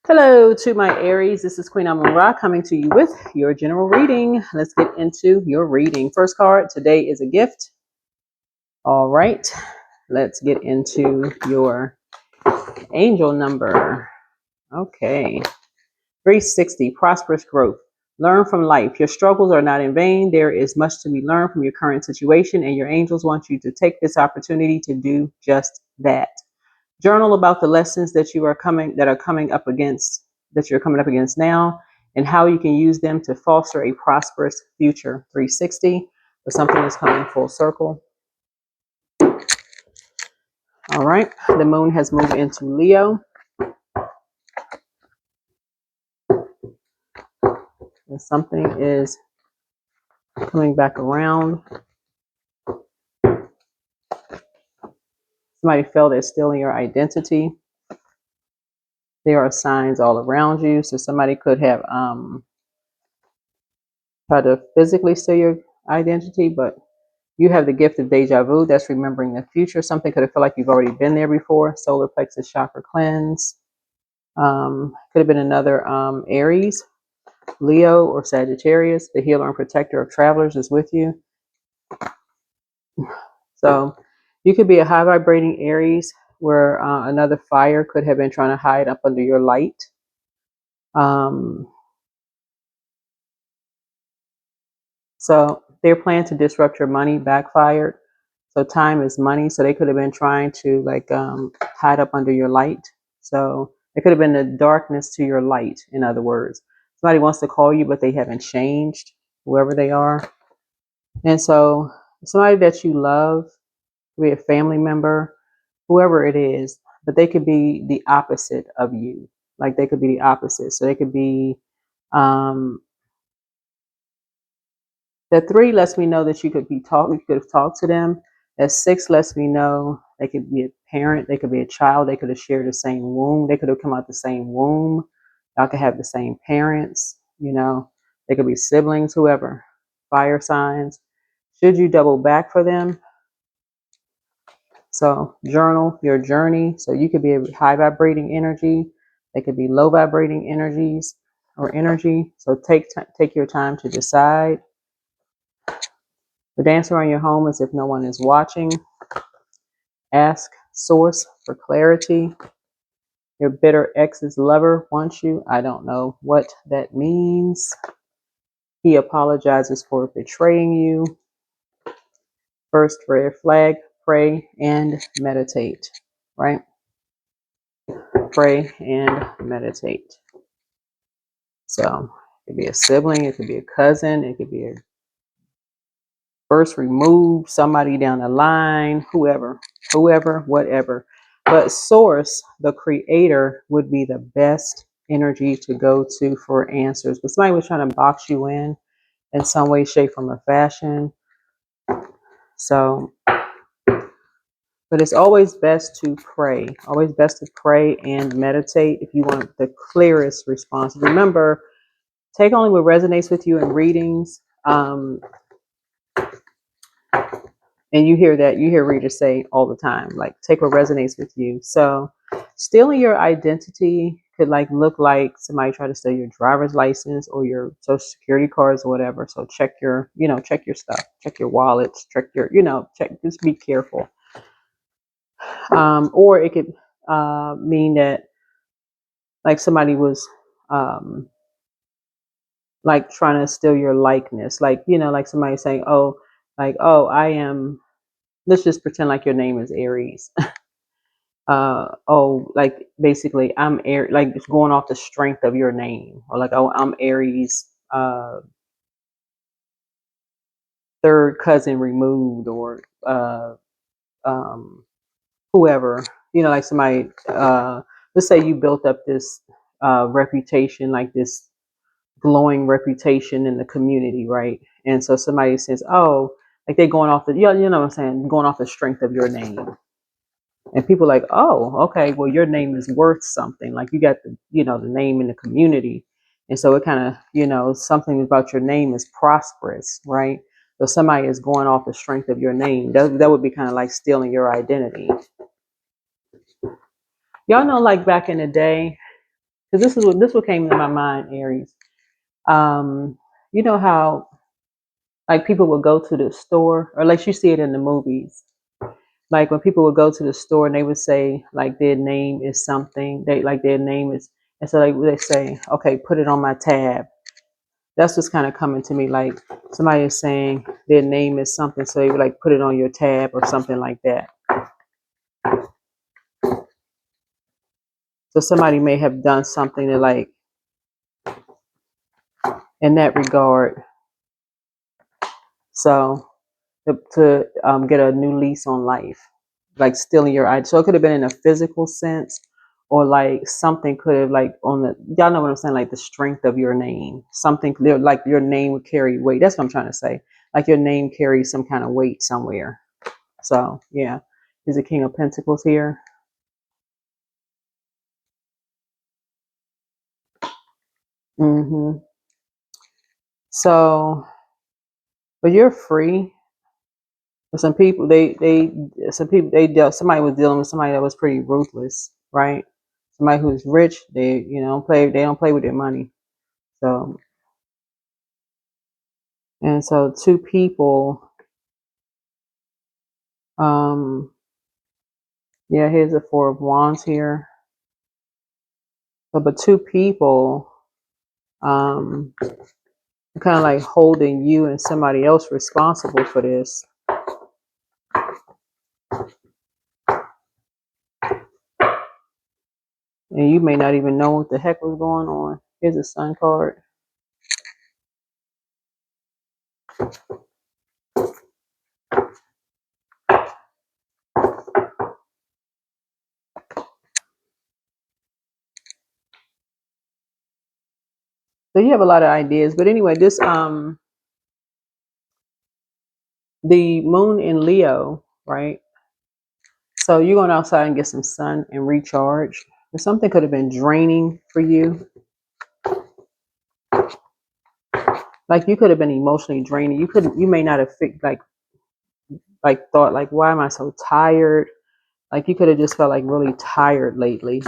Hello to my Aries. This is Queen Amun Ra coming to you with your general reading. Let's get into your reading. First card today is a gift. All right, let's get into your angel number. Okay, 360, prosperous growth. Learn from life. Your struggles are not in vain. There is much to be learned from your current situation, and your angels want you to take this opportunity to do just that. Journal about the lessons that you're coming up against now, and how you can use them to foster a prosperous future. 360, but something is coming full circle. All right, the moon has moved into Leo, and something is coming back around. Somebody felt it's stealing your identity. There are signs all around you, so somebody could have tried to physically steal your identity, but you have the gift of deja vu. That's remembering the future. Something could have felt like you've already been there before. Solar plexus chakra cleanse. Could have been another Aries, Leo, or Sagittarius. The healer and protector of travelers is with you. So you could be a high vibrating Aries where another fire could have been trying to hide up under your light. So their plan to disrupt your money backfired. So time is money. So they could have been trying to hide up under your light. So it could have been the darkness to your light. In other words, somebody wants to call you, but they haven't changed, whoever they are. And so somebody that you love, could be a family member, whoever it is, but they could be the opposite of you. Like they could be the opposite. So they could be, that 3 lets me know that you could have talked to them. That 6 lets me know they could be a parent, they could be a child, they could have shared the same womb, they could have come out the same womb. Y'all could have the same parents, they could be siblings, whoever. Fire signs. Should you double back for them? So journal your journey. So you could be a high vibrating energy. They could be low vibrating energies or energy. So take your time to decide. The dance around your home as if no one is watching. Ask source for clarity. Your bitter ex's lover wants you. I don't know what that means. He apologizes for betraying you. First red flag, pray and meditate, right? Pray and meditate. So it could be a sibling, it could be a cousin, it could be a first removed, somebody down the line, whoever, whatever. But source, the creator, would be the best energy to go to for answers. But somebody was trying to box you in some way, shape, form, or fashion. So, but it's always best to pray. Always best to pray and meditate if you want the clearest response. Remember, take only what resonates with you in readings. And you hear readers say all the time, like, take what resonates with you. So stealing your identity could look like somebody try to steal your driver's license or your social security cards or whatever. So check your stuff, check your wallets, check your, just be careful. Or it could mean that somebody was trying to steal your likeness. Like somebody saying, oh, I am, let's just pretend like your name is Aries. Basically I'm Aries, like it's going off the strength of your name, or I'm Aries, third cousin removed, or whoever, somebody, let's say you built up this reputation, like this glowing reputation in the community, right? And so somebody says, oh, like they're going off you know what I'm saying, going off the strength of your name. And people are like, oh, okay, well, your name is worth something. Like you got the name in the community. And so it kind of, something about your name is prosperous, right? So somebody is going off the strength of your name. That would be kind of like stealing your identity. Y'all know, like back in the day, because this is what came to my mind, Aries. Um, you know how like people would go to the store, or like you see it in the movies. Like when people would go to the store and they would say like their name is something, they like their name is, and so like they say, okay, put it on my tab. That's what's kind of coming to me. Like somebody is saying their name is something, so you like put it on your tab or something like that. So somebody may have done something to like in that regard. So to get a new lease on life, like stealing your ID. So it could have been in a physical sense, or like something could have like on the, y'all know what I'm saying, like the strength of your name. Something like your name would carry weight. That's what I'm trying to say. Like your name carries some kind of weight somewhere. So yeah, is the King of Pentacles here? Mm-hmm. So, but you're free. But some people, some people, somebody was dealing with somebody that was pretty ruthless, right? Somebody who's rich, they don't play with their money. So, and so two people, um, yeah, here's the Four of Wands here. But two people, um, kind of like holding you and somebody else responsible for this. And you may not even know what the heck was going on. Here's a Sun card. So you have a lot of ideas. But anyway, this the moon in Leo, right? So you're going outside and get some sun and recharge. But something could have been draining for you. Like you could have been emotionally draining. You may not have thought like, why am I so tired? Like you could have just felt like really tired lately.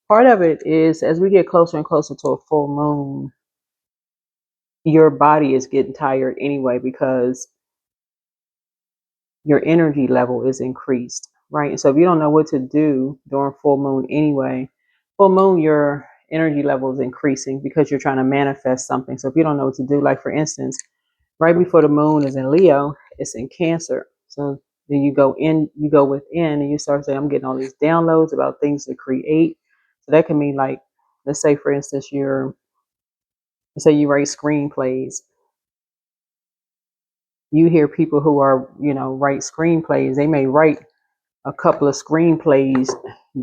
Part of it is as we get closer and closer to a full moon, your body is getting tired anyway because your energy level is increased, right? So if you don't know what to do during full moon anyway, full moon, your energy level is increasing because you're trying to manifest something. So if you don't know what to do, like for instance, right before the moon is in Leo, it's in Cancer. So then you go within and you start saying, I'm getting all these downloads about things to create. So that can mean like, let's say for instance, let's say you write screenplays. You hear people who are, write screenplays, they may write a couple of screenplays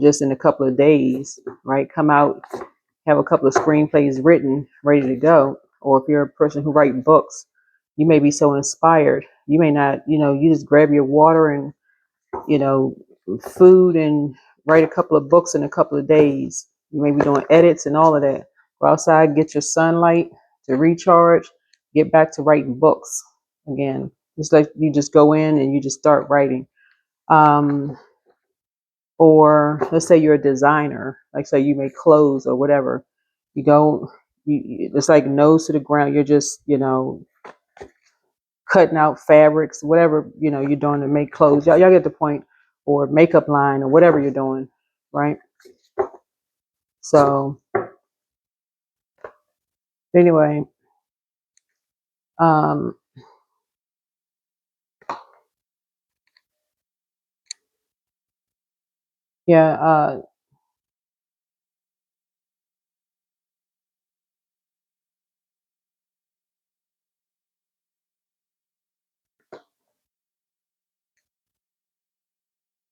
just in a couple of days, right? Come out, have a couple of screenplays written, ready to go. Or if you're a person who writes books, you may be so inspired. You may not, you just grab your water and, you know, food and write a couple of books in a couple of days. You may be doing edits and all of that. Go outside, get your sunlight to recharge, get back to writing books again. Just like you just go in and you just start writing. Or let's say you're a designer, like say you make clothes or whatever. You go, it's like nose to the ground. You're just, cutting out fabrics, whatever, you're doing to make clothes. Y'all get the point, or makeup line or whatever you're doing, right? So anyway, um, yeah,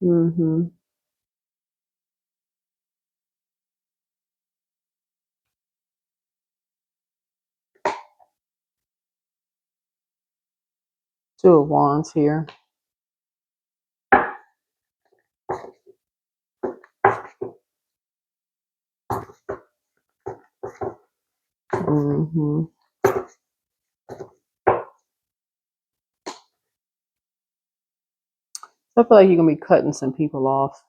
mm-hmm. Two of Wands here. Mm-hmm. So I feel like you're gonna be cutting some people off.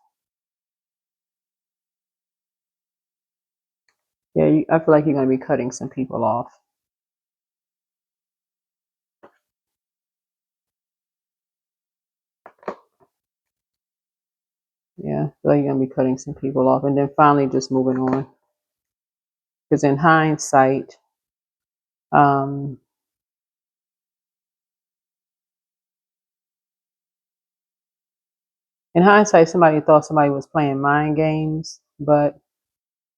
Yeah, I feel like you're going to be cutting some people off. Yeah, I feel like you're going to be cutting some people off. And then finally just moving on. Because um, in hindsight, somebody thought somebody was playing mind games. But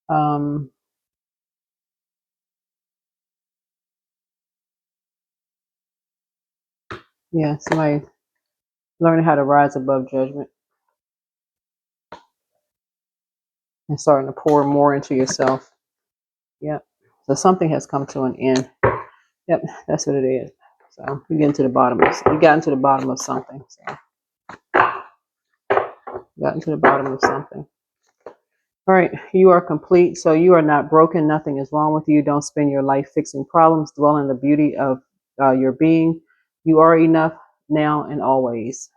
um, yeah, somebody learning how to rise above judgment and starting to pour more into yourself. Yep. So something has come to an end. Yep, that's what it is. So we get to the bottom of you got into the bottom of something. So you got into the bottom of something. All right, you are complete. So you are not broken. Nothing is wrong with you. Don't spend your life fixing problems. Dwell in the beauty of your being. You are enough now and always.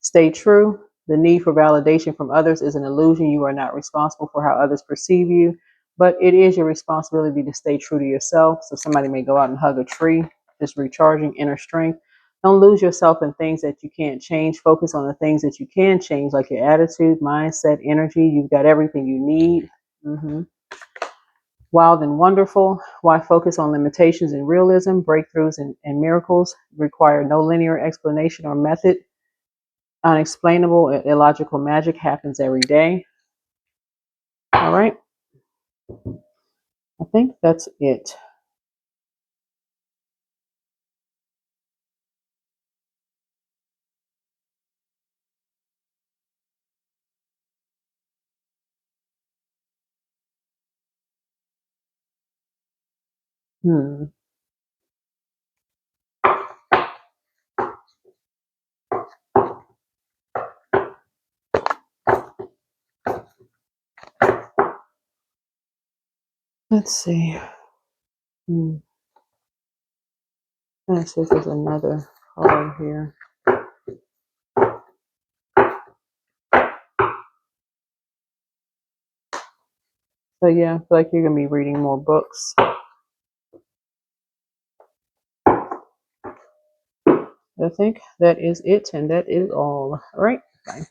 Stay true. The need for validation from others is an illusion. You are not responsible for how others perceive you, but it is your responsibility to stay true to yourself. So somebody may go out and hug a tree, just recharging inner strength. Don't lose yourself in things that you can't change. Focus on the things that you can change, like your attitude, mindset, energy. You've got everything you need. Wild and wonderful. Why focus on limitations and realism? Breakthroughs and miracles require no linear explanation or method. Unexplainable, illogical magic happens every day. All right. I think that's it. Hmm. Let's see. Let's see if there's another card here. So yeah, I feel like you're gonna be reading more books. I think that is it, and that is all. All right. Bye.